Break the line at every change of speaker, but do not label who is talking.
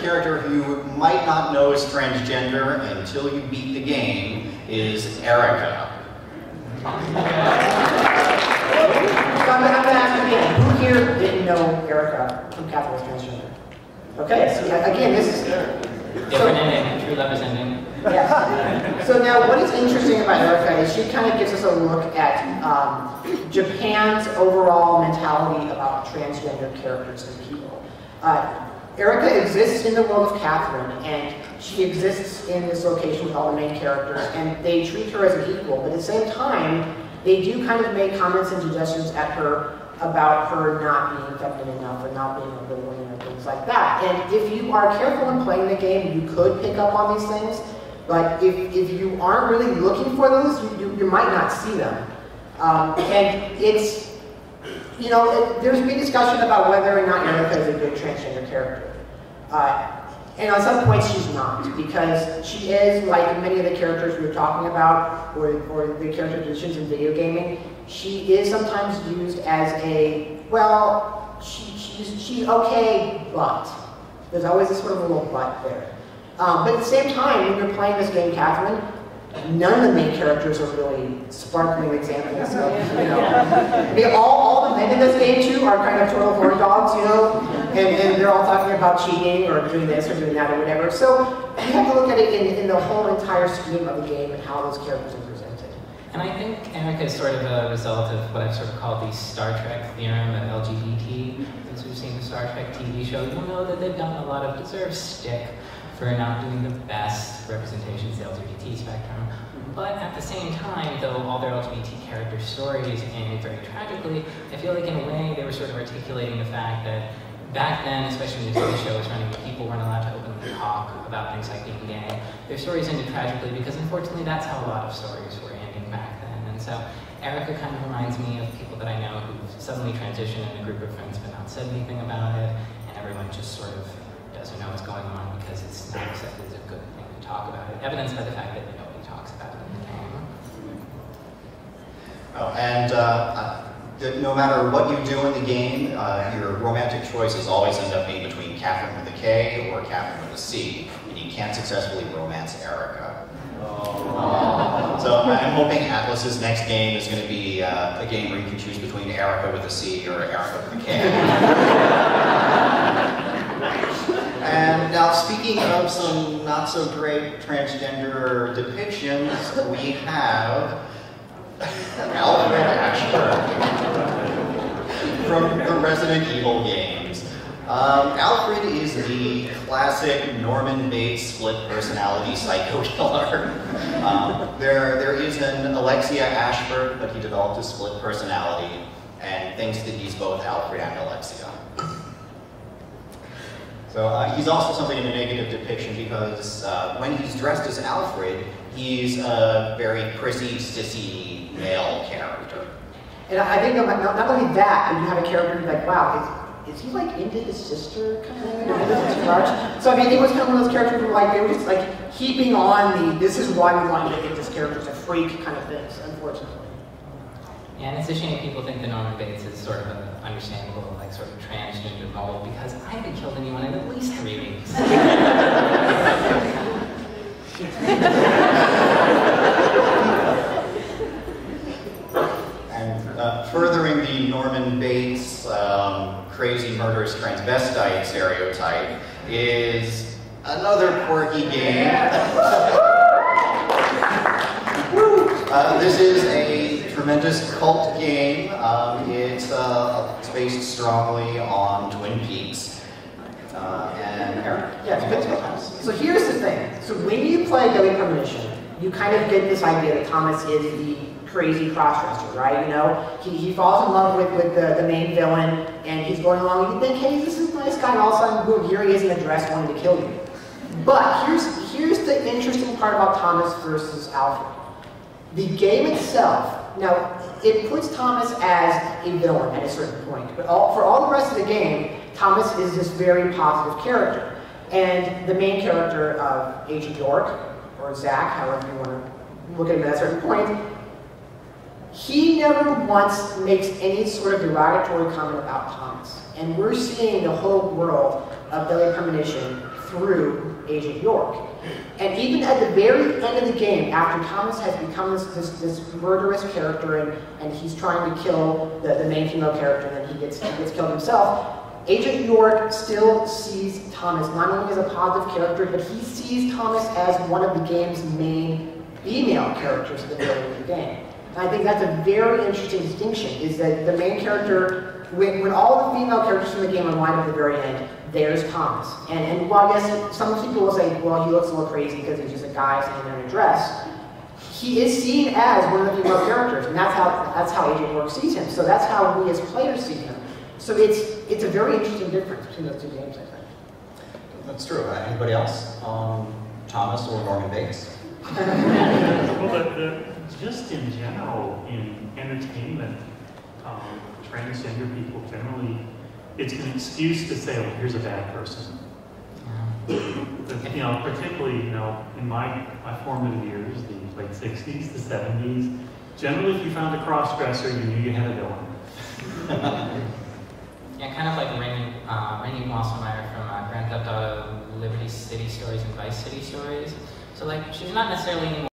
character who you might not know is transgender until you beat the game is Erica.
I'm going to ask again, who here didn't know Erica from Catherine was transgender? Okay, so again, this is...
Different ending, true love is ending.
Yes. So now what is interesting about Erica is she kind of gives us a look at Japan's overall mentality about transgender characters and people. Erica exists in the world of Catherine, and she exists in this location with all the main characters, and they treat her as an equal, but at the same time, they do kind of make comments and suggestions at her about her not being feminine enough or not being a good woman or things like that. And if you are careful in playing the game, you could pick up on these things, but if you aren't really looking for those, you might not see them. And it's, you know, there's been discussion about whether or not Erica is a good transgender character. And on some points she's not, because she is, like many of the characters we were talking about, or the character positions in video gaming, she is sometimes used as a, well, she's okay, but. There's always this sort of a little but there. But at the same time, when you're playing this game, Catherine, none of the main characters are really sparkling examples of, you know. I mean, all the men in this game, too, are kind of total horn dogs, you know, and they're all talking about cheating or doing this or doing that or whatever. So you have to look at it in the whole entire scheme of the game and how those characters are presented.
And I think Erica is sort of a result of what I've sort of called the Star Trek theorem of LGBT. Since we've seen the Star Trek TV show, you'll know that they've gotten a lot of deserved stick for not doing the best representations of the LGBT spectrum. But at the same time, though all their LGBT character stories ended very tragically, I feel like in a way they were sort of articulating the fact that back then, especially when the TV show was running, people weren't allowed to openly talk about things like being gay. Their stories ended tragically because unfortunately that's how a lot of stories were ending back then. And so Erica kind of reminds me of people that I know who've suddenly transitioned in a group of friends but not said anything about it, and everyone just sort of doesn't know what's going on because it's not accepted as a good thing to talk about it, evidenced by the fact that nobody talks about it in the game.
Oh, and no matter what you do in the game, your romantic choices always end up being between Catherine with a K or Catherine with a C, and you can't successfully romance Erica. Oh. So I'm hoping Atlas's next game is going to be a game where you can choose between Erica with a C or Erica with a K. And now, speaking of some not so great transgender depictions, we have Alfred Ashford from the Resident Evil games. Alfred is the classic Norman Bates split personality psycho killer. There is an Alexia Ashford, but he developed a split personality and thinks that he's both Alfred and Alexia. So he's also something in a negative depiction because when he's dressed as Alfred, he's a very prissy, sissy male character.
And I think not only that, but you have a character who's like, wow, is he like into his sister kind of? So I mean, it was kind of one of those characters who like, they were just like heaping on the, this is why we want you to think this character's a freak kind of things, unfortunately.
Yeah, and it's a shame people think that Norman Bates is sort of an understandable, like, sort of transgender mold, because I haven't killed anyone in at least 3 weeks.
And furthering the Norman Bates crazy murderous transvestite stereotype is another quirky game. This is a tremendous cult game. It's based strongly on Twin Peaks. And Eric?
Yeah, so here's the thing. So when you play Deadly Premonition, you kind of get this idea that Thomas is the crazy crossdresser, right? You know, he falls in love with the main villain, and he's going along, and you think, hey, this is a nice guy, and all of a sudden, boom, here he is in a dress wanting to kill you. But here's the interesting part about Thomas versus Alfred. The game itself, now, it puts Thomas as a villain at a certain point, but for all the rest of the game, Thomas is this very positive character. And the main character of Agent York, or Zach, however you want to look at him at a certain point, he never once makes any sort of derogatory comment about Thomas. And we're seeing the whole world of Deadly Premonition through Agent York. And even at the very end of the game, after Thomas has become this murderous character and he's trying to kill the main female character, and then he gets killed himself, Agent York still sees Thomas not only as a positive character, but he sees Thomas as one of the game's main female characters at the very end of the game. And I think that's a very interesting distinction, is that the main character, when all the female characters from the game are lined up at the very end, there's Thomas. And while I guess some people will say, well, he looks a little crazy because he's just a guy standing there in a dress, he is seen as one of the female characters, and that's how Agent York sees him. So that's how we as players see him. So it's a very interesting difference between those two games, I think.
That's true. Anybody else on Thomas or Norman Bates?
Well, just in general, in entertainment, transgender people generally, it's an excuse to say, oh, here's a bad person. Particularly, in my formative years, the late 60s, the 70s, generally if you found a cross-dresser, you knew you had a villain.
Yeah, kind of like Rainey Mosselmeyer from Grand Theft Auto, Liberty City Stories and Vice City Stories. So like, she's not necessarily anymore